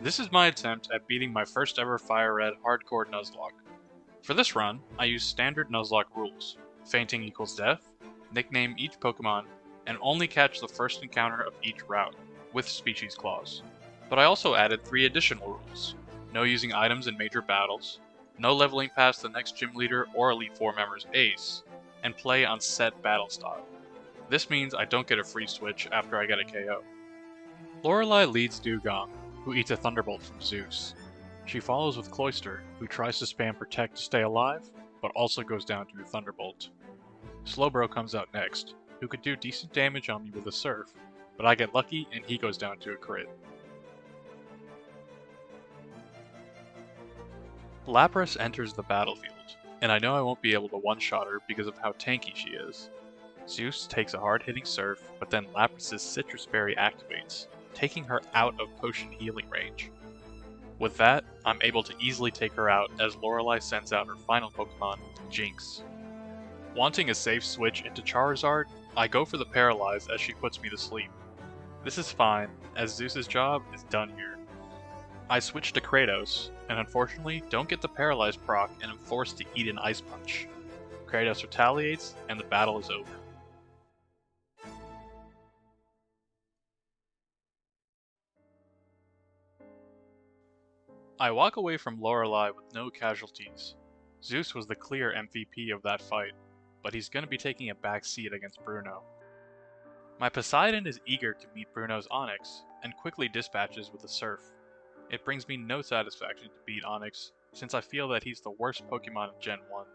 This is my attempt at beating my first ever Fire Red Hardcore Nuzlocke. For this run, I use standard Nuzlocke rules: fainting equals death, nickname each Pokémon, and only catch the first encounter of each route, with species clause. But I also added 3 additional rules: no using items in major battles, no leveling past the next gym leader or Elite Four member's ace, and play on set battle style. This means I don't get a free switch after I get a KO. Lorelei leads Dugong, who eats a Thunderbolt from Zeus. She follows with Cloyster, who tries to spam Protect to stay alive, but also goes down to a Thunderbolt. Slowbro comes out next, who could do decent damage on me with a Surf, but I get lucky and he goes down to a crit. Lapras enters the battlefield, and I know I won't be able to one-shot her because of how tanky she is. Zeus takes a hard-hitting Surf, but then Lapras' Citrus Berry activates, taking her out of potion healing range. With that, I'm able to easily take her out as Lorelei sends out her final Pokemon, Jinx. Wanting a safe switch into Charizard, I go for the Paralyze as she puts me to sleep. This is fine, as Zeus' job is done here. I switch to Kratos, and unfortunately don't get the Paralyze proc and am forced to eat an Ice Punch. Kratos retaliates, and the battle is over. I walk away from Lorelei with no casualties. Zeus was the clear MVP of that fight, but he's going to be taking a back seat against Bruno. My Poseidon is eager to meet Bruno's Onix, and quickly dispatches with a Surf. It brings me no satisfaction to beat Onix, since I feel that he's the worst Pokemon in Gen 1.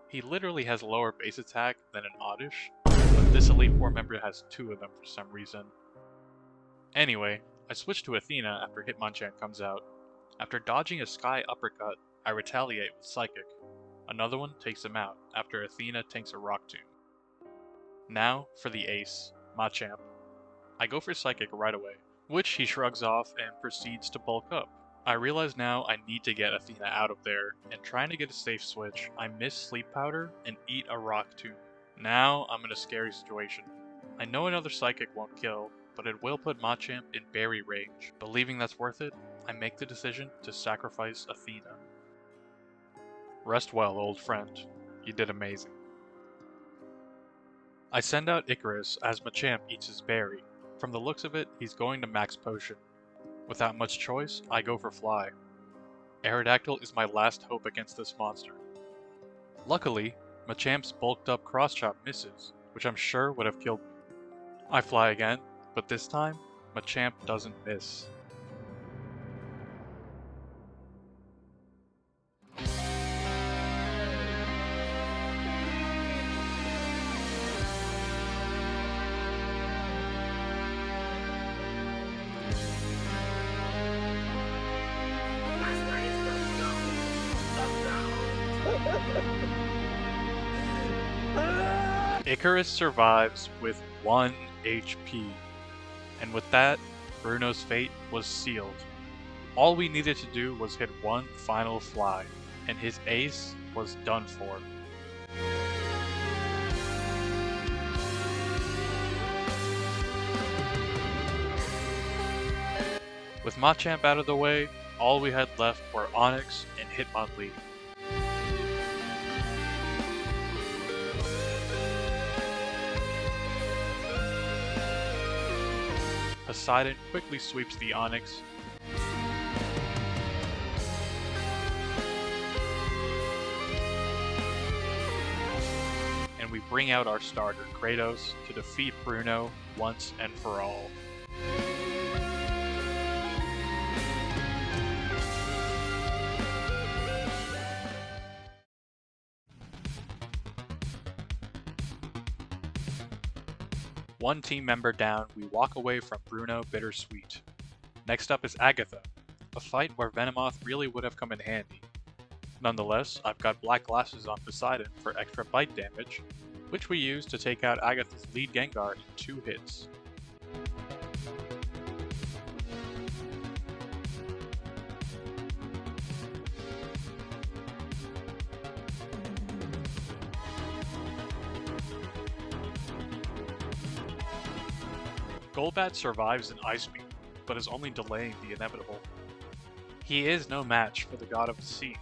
He literally has lower base attack than an Oddish, but this Elite Four member has 2 of them for some reason. Anyway, I switch to Athena after Hitmonchan comes out. After dodging a Sky Uppercut, I retaliate with Psychic. Another one takes him out after Athena tanks a Rock Tomb. Now for the ace, Machamp. I go for Psychic right away, which he shrugs off and proceeds to bulk up. I realize now I need to get Athena out of there, and trying to get a safe switch, I miss Sleep Powder and eat a Rock Tomb. Now I'm in a scary situation. I know another Psychic won't kill, but it will put Machamp in berry range. Believing that's worth it, I make the decision to sacrifice Athena. Rest well, old friend. You did amazing. I send out Icarus as Machamp eats his berry. From the looks of it, he's going to max potion. Without much choice, I go for Fly. Aerodactyl is my last hope against this monster. Luckily, Machamp's bulked up Cross-Chop misses, which I'm sure would have killed me. I fly again, but this time, Machamp doesn't miss. Icarus survives with 1 HP, and with that, Bruno's fate was sealed. All we needed to do was hit one final fly, and his ace was done for. With Machamp out of the way, all we had left were Onix and Hitmonlee. Poseidon quickly sweeps the Onix, and we bring out our starter, Kratos, to defeat Bruno once and for all. One team member down, we walk away from Bruno bittersweet. Next up is Agatha, a fight where Venomoth really would have come in handy. Nonetheless, I've got Black Glasses on Poseidon for extra bite damage, which we use to take out Agatha's lead Gengar in 2 hits. Golbat survives an Ice Beam, but is only delaying the inevitable. He is no match for the god of the sea.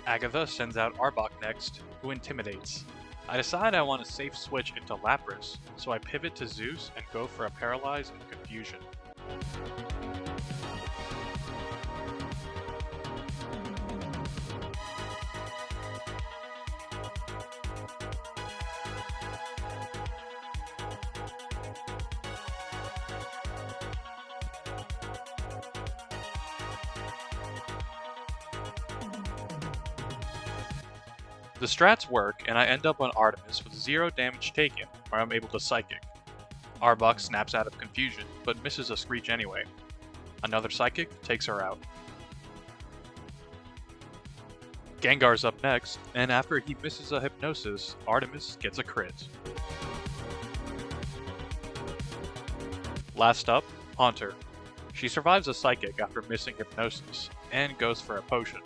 Agatha sends out Arbok next, who intimidates. I decide I want a safe switch into Lapras, so I pivot to Zeus and go for a Paralyze and Confusion. The strats work, and I end up on Artemis with 0 damage taken, where I'm able to Psychic. Arbok snaps out of confusion, but misses a Screech anyway. Another Psychic takes her out. Gengar's up next, and after he misses a Hypnosis, Artemis gets a crit. Last up, Haunter. She survives a Psychic after missing Hypnosis, and goes for a Potion.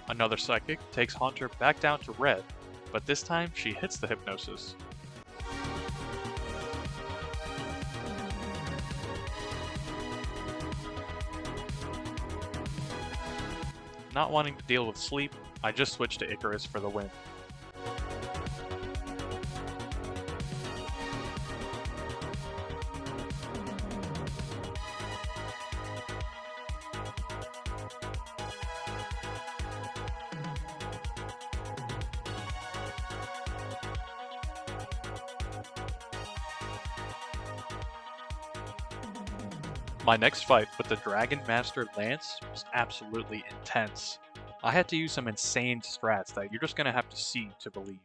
Another Psychic takes Haunter back down to red, but this time she hits the Hypnosis. Not wanting to deal with sleep, I just switch to Icarus for the win. My next fight with the Dragon Master Lance was absolutely intense. I had to use some insane strats that you're just gonna have to see to believe.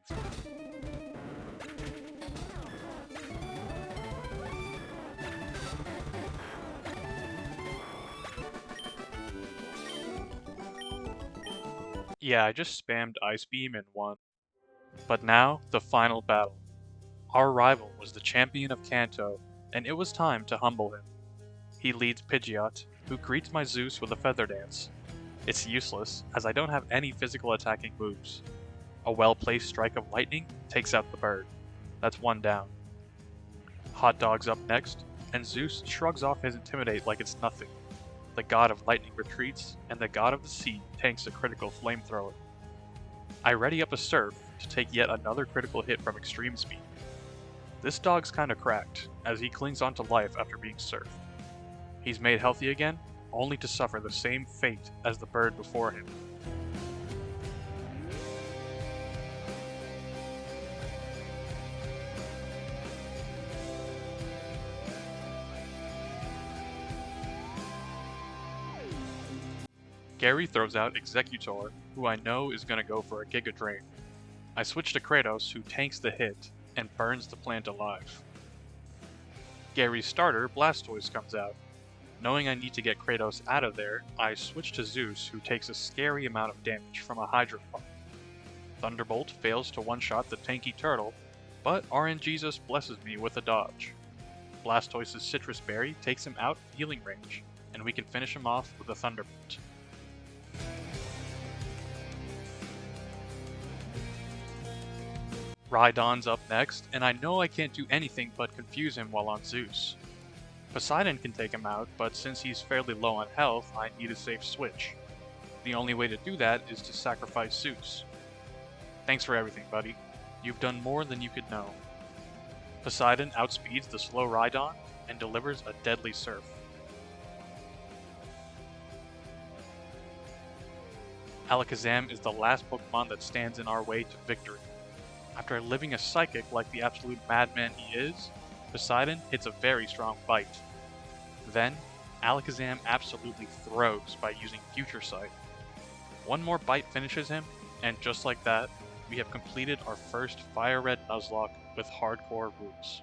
Yeah, I just spammed Ice Beam and won. But now, the final battle. Our rival was the champion of Kanto, and it was time to humble him. He leads Pidgeot, who greets my Zeus with a Feather Dance. It's useless, as I don't have any physical attacking moves. A well-placed Strike of Lightning takes out the bird. That's 1 down. Hot Dog's up next, and Zeus shrugs off his Intimidate like it's nothing. The god of lightning retreats, and the god of the sea tanks a critical Flamethrower. I ready up a Surf to take yet another critical hit from Extreme Speed. This dog's kinda cracked, as he clings onto life after being surfed. He's made healthy again, only to suffer the same fate as the bird before him. Gary throws out Executor, who I know is going to go for a Giga Drain. I switch to Kratos, who tanks the hit and burns the plant alive. Gary's starter, Blastoise, comes out. Knowing I need to get Kratos out of there, I switch to Zeus, who takes a scary amount of damage from a Hydro Pump. Thunderbolt fails to one-shot the tanky turtle, but RNGesus blesses me with a dodge. Blastoise's Citrus Berry takes him out of healing range, and we can finish him off with a Thunderbolt. Rhydon's up next, and I know I can't do anything but confuse him while on Zeus. Poseidon can take him out, but since he's fairly low on health, I need a safe switch. The only way to do that is to sacrifice Zeus. Thanks for everything, buddy. You've done more than you could know. Poseidon outspeeds the slow Rhydon and delivers a deadly Surf. Alakazam is the last Pokemon that stands in our way to victory. After living a Psychic like the absolute madman he is, Poseidon hits a very strong bite. Then, Alakazam absolutely throws by using Future Sight. One more bite finishes him, and just like that, we have completed our first Fire Red Nuzlocke with hardcore rules.